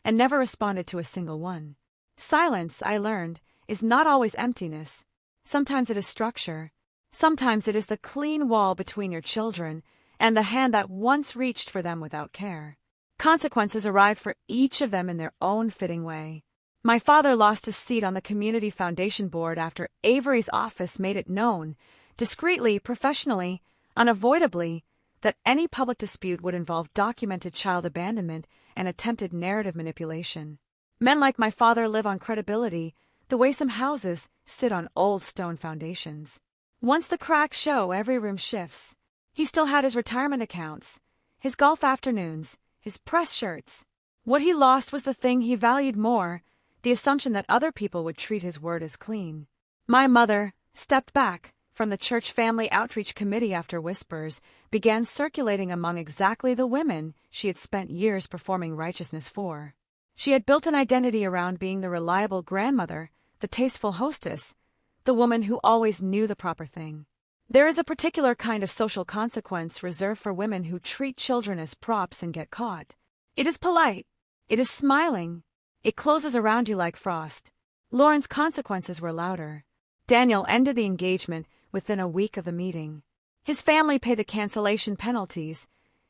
and never responded to a single one. Silence, I learned, is not always emptiness. Sometimes it is structure. Sometimes it is the clean wall between your children and the hand that once reached for them without care. Consequences arrived for each of them in their own fitting way. My father lost his seat on the community foundation board after Avery's office made it known, discreetly, professionally, unavoidably, that any public dispute would involve documented child abandonment and attempted narrative manipulation. Men like my father live on credibility, the way some houses sit on old stone foundations. Once the cracks show, every room shifts. He still had his retirement accounts, his golf afternoons, his press shirts. What he lost was the thing he valued more, the assumption that other people would treat his word as clean. My mother stepped back from the church family outreach committee after whispers began circulating among exactly the women she had spent years performing righteousness for. She had built an identity around being the reliable grandmother, the tasteful hostess, the woman who always knew the proper thing. There is a particular kind of social consequence reserved for women who treat children as props and get caught. It is polite. It is smiling. It closes around you like frost. Lauren's consequences were louder. Daniel ended the engagement within a week of the meeting. His family paid the cancellation penalties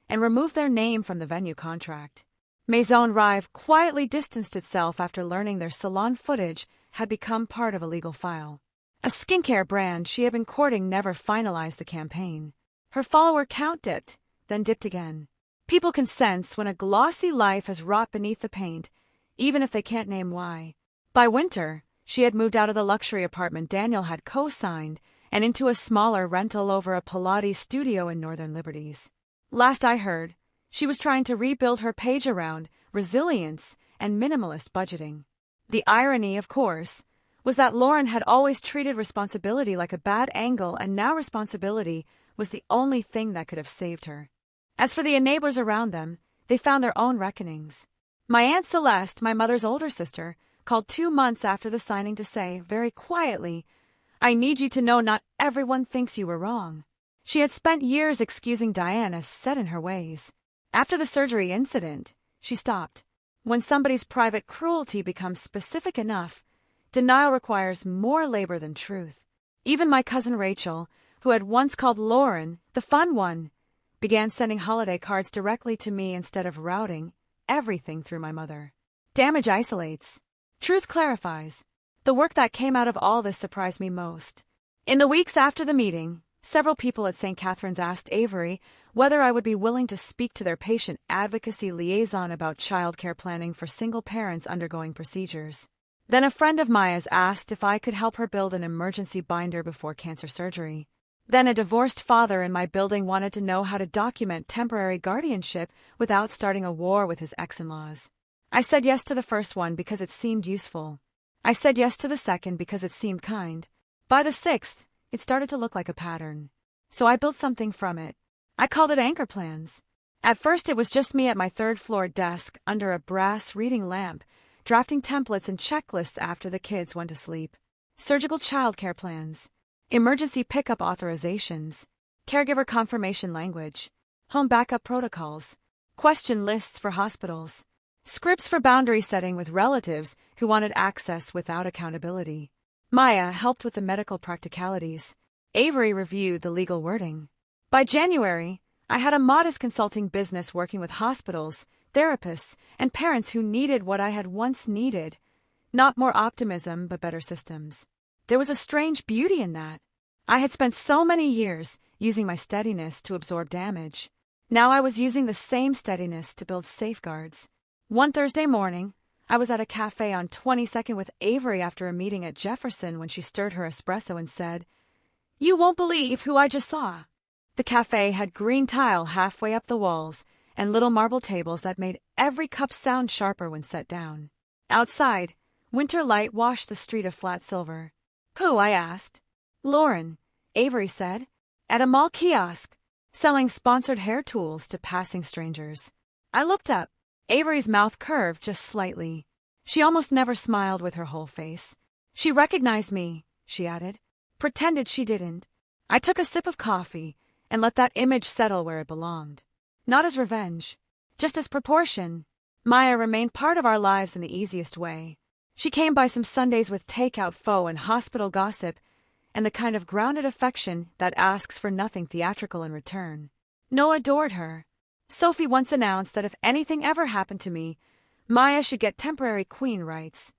and removed their name from the venue contract. Maison Rive quietly distanced itself after learning their salon footage had become part of a legal file. A skincare brand she had been courting never finalized the campaign. Her follower count dipped, then dipped again. People can sense when a glossy life has rot beneath the paint, even if they can't name why. By winter, she had moved out of the luxury apartment Daniel had co-signed and into a smaller rental over a Pilates studio in Northern Liberties. Last I heard, she was trying to rebuild her page around resilience and minimalist budgeting. The irony, of course, was that Lauren had always treated responsibility like a bad angle, and now responsibility was the only thing that could have saved her. As for the enablers around them, they found their own reckonings. My Aunt Celeste, my mother's older sister, called 2 months after the signing to say, very quietly, "I need you to know not everyone thinks you were wrong." She had spent years excusing Diane as set in her ways. After the surgery incident, she stopped. When somebody's private cruelty becomes specific enough, denial requires more labor than truth. Even my cousin Rachel, who had once called Lauren the fun one, began sending holiday cards directly to me instead of routing everything through my mother. Damage isolates. Truth clarifies. The work that came out of all this surprised me most. In the weeks after the meeting, Several people at St. Catherine's asked Avery whether I would be willing to speak to their patient advocacy liaison about childcare planning for single parents undergoing procedures. Then a friend of Maya's asked if I could help her build an emergency binder before cancer surgery. Then a divorced father in my building wanted to know how to document temporary guardianship without starting a war with his ex-in-laws. I said yes to the first one because it seemed useful. I said yes to the second because it seemed kind. By the sixth, it started to look like a pattern. So I built something from it. I called it Anchor Plans. At first it was just me at my third-floor desk under a brass reading lamp, drafting templates and checklists after the kids went to sleep. Surgical childcare plans, emergency pickup authorizations, caregiver confirmation language, home backup protocols, question lists for hospitals, scripts for boundary setting with relatives who wanted access without accountability. Maya helped with the medical practicalities. Avery reviewed the legal wording. By January, I had a modest consulting business working with hospitals, therapists, and parents who needed what I had once needed. Not more optimism, but better systems. There was a strange beauty in that. I had spent so many years using my steadiness to absorb damage. Now I was using the same steadiness to build safeguards. One Thursday morning, I was at a cafe on 22nd with Avery after a meeting at Jefferson when she stirred her espresso and said, "You won't believe who I just saw." The cafe had green tile halfway up the walls and little marble tables that made every cup sound sharper when set down. Outside, winter light washed the street of flat silver. "Who?" I asked. "Lauren," Avery said, "at a mall kiosk, selling sponsored hair tools to passing strangers." I looked up. Avery's mouth curved just slightly. She almost never smiled with her whole face. "She recognized me," she added. Pretended she didn't. I took a sip of coffee and let that image settle where it belonged. Not as revenge, just as proportion. Maya remained part of our lives in the easiest way. She came by some Sundays with takeout pho and hospital gossip, and the kind of grounded affection that asks for nothing theatrical in return. Noah adored her. Sophie once announced that if anything ever happened to me, Maya should get temporary queen rights.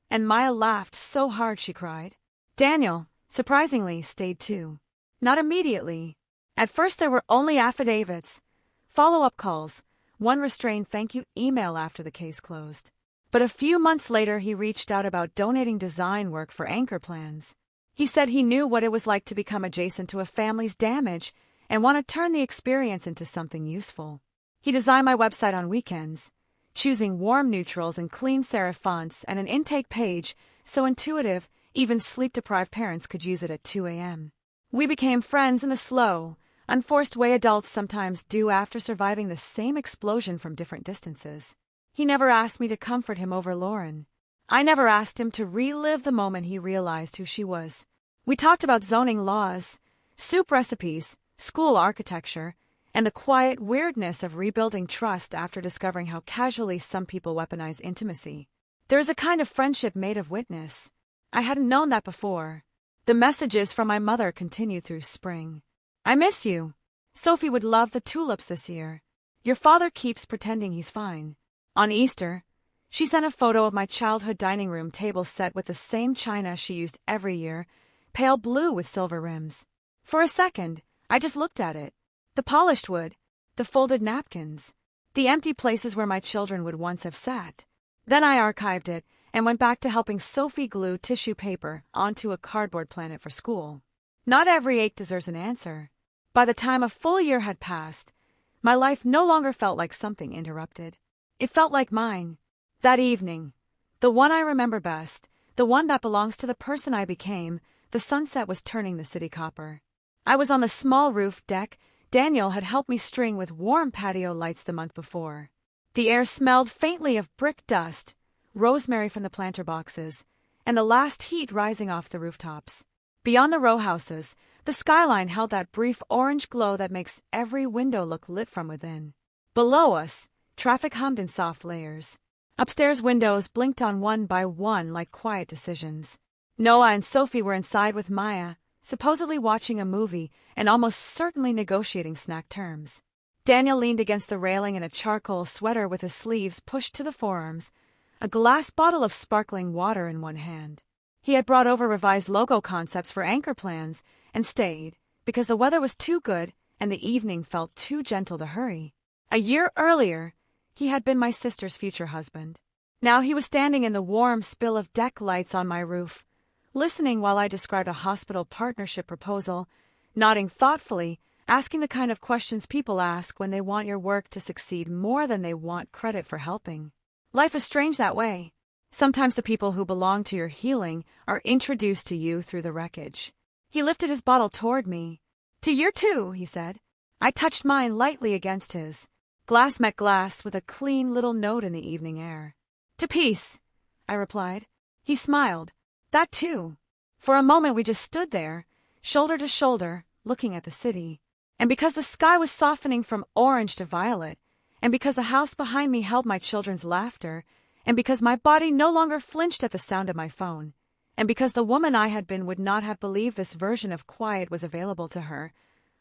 And Maya laughed so hard she cried. Daniel, surprisingly, stayed too. Not immediately. At first there were only affidavits, follow-up calls, one restrained thank you email after the case closed. But a few months later he reached out about donating design work for Anchor Plans. He said he knew what it was like to become adjacent to a family's damage and want to turn the experience into something useful. He designed my website on weekends, choosing warm neutrals and clean serif fonts and an intake page so intuitive even sleep-deprived parents could use it at 2 a.m. We became friends in the slow, unforced way adults sometimes do after surviving the same explosion from different distances. He never asked me to comfort him over Lauren. I never asked him to relive the moment he realized who she was. We talked about zoning laws, soup recipes, school architecture, and the quiet weirdness of rebuilding trust after discovering how casually some people weaponize intimacy. There is a kind of friendship made of witness. I hadn't known that before. The messages from my mother continued through spring. "I miss you. Sophie would love the tulips this year. Your father keeps pretending he's fine." On Easter, she sent a photo of my childhood dining room table set with the same china she used every year, pale blue with silver rims. For a second, I just looked at it. The polished wood, the folded napkins, the empty places where my children would once have sat. Then I archived it and went back to helping Sophie glue tissue paper onto a cardboard planet for school. Not every ache deserves an answer. By the time a full year had passed, my life no longer felt like something interrupted. It felt like mine. That evening, the one I remember best, the one that belongs to the person I became, the sunset was turning the city copper. I was on the small roof deck Daniel had helped me string with warm patio lights the month before. The air smelled faintly of brick dust, rosemary from the planter boxes, and the last heat rising off the rooftops. Beyond the row houses, the skyline held that brief orange glow that makes every window look lit from within. Below us, traffic hummed in soft layers. Upstairs windows blinked on one by one like quiet decisions. Noah and Sophie were inside with Maya, supposedly watching a movie and almost certainly negotiating snack terms. Daniel leaned against the railing in a charcoal sweater with his sleeves pushed to the forearms, a glass bottle of sparkling water in one hand. He had brought over revised logo concepts for Anchor Plans and stayed, because the weather was too good and the evening felt too gentle to hurry. A year earlier, he had been my sister's future husband. Now he was standing in the warm spill of deck lights on my roof, listening while I described a hospital partnership proposal, nodding thoughtfully, asking the kind of questions people ask when they want your work to succeed more than they want credit for helping. Life is strange that way. Sometimes the people who belong to your healing are introduced to you through the wreckage. He lifted his bottle toward me. "To year 2, he said. I touched mine lightly against his. Glass met glass with a clean little note in the evening air. "To peace," I replied. He smiled. That too. For a moment we just stood there, shoulder to shoulder, looking at the city. And because the sky was softening from orange to violet, and because the house behind me held my children's laughter, and because my body no longer flinched at the sound of my phone, and because the woman I had been would not have believed this version of quiet was available to her,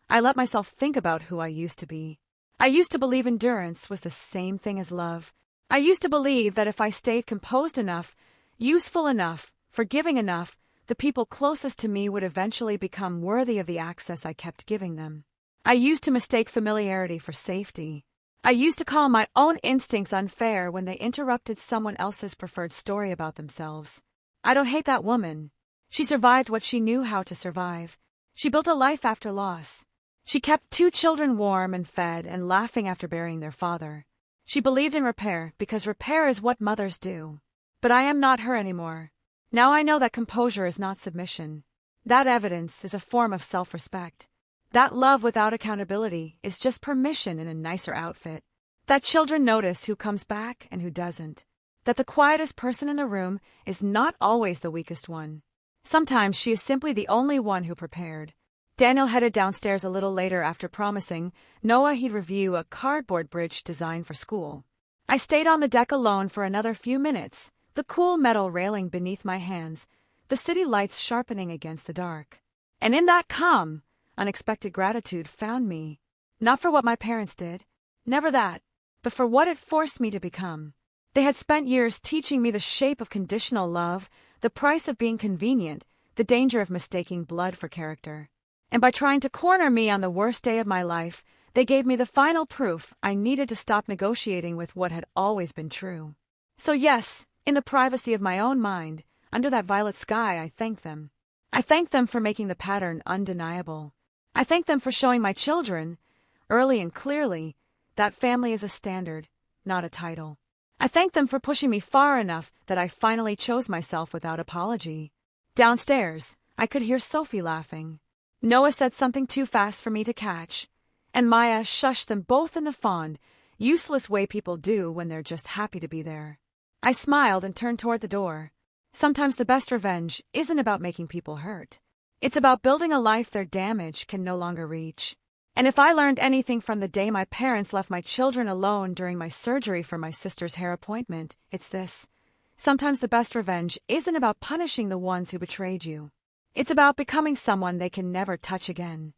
I let myself think about who I used to be. I used to believe endurance was the same thing as love. I used to believe that if I stayed composed enough, useful enough, forgiving enough, the people closest to me would eventually become worthy of the access I kept giving them. I used to mistake familiarity for safety. I used to call my own instincts unfair when they interrupted someone else's preferred story about themselves. I don't hate that woman. She survived what she knew how to survive. She built a life after loss. She kept 2 children warm and fed and laughing after burying their father. She believed in repair because repair is what mothers do. But I am not her anymore. Now I know that composure is not submission. That evidence is a form of self-respect. That love without accountability is just permission in a nicer outfit. That children notice who comes back and who doesn't. That the quietest person in the room is not always the weakest one. Sometimes she is simply the only one who prepared. Daniel headed downstairs a little later after promising Noah he'd review a cardboard bridge designed for school. I stayed on the deck alone for another few minutes, the cool metal railing beneath my hands, the city lights sharpening against the dark. And in that calm, unexpected gratitude found me. Not for what my parents did, never that, but for what it forced me to become. They had spent years teaching me the shape of conditional love, the price of being convenient, the danger of mistaking blood for character. And by trying to corner me on the worst day of my life, they gave me the final proof I needed to stop negotiating with what had always been true. So yes, in the privacy of my own mind, under that violet sky, I thank them. I thank them for making the pattern undeniable. I thank them for showing my children, early and clearly, that family is a standard, not a title. I thank them for pushing me far enough that I finally chose myself without apology. Downstairs, I could hear Sophie laughing. Noah said something too fast for me to catch, and Maya shushed them both in the fond, useless way people do when they're just happy to be there. I smiled and turned toward the door. Sometimes the best revenge isn't about making people hurt. It's about building a life their damage can no longer reach. And if I learned anything from the day my parents left my children alone during my surgery for my sister's hair appointment, it's this. Sometimes the best revenge isn't about punishing the ones who betrayed you. It's about becoming someone they can never touch again.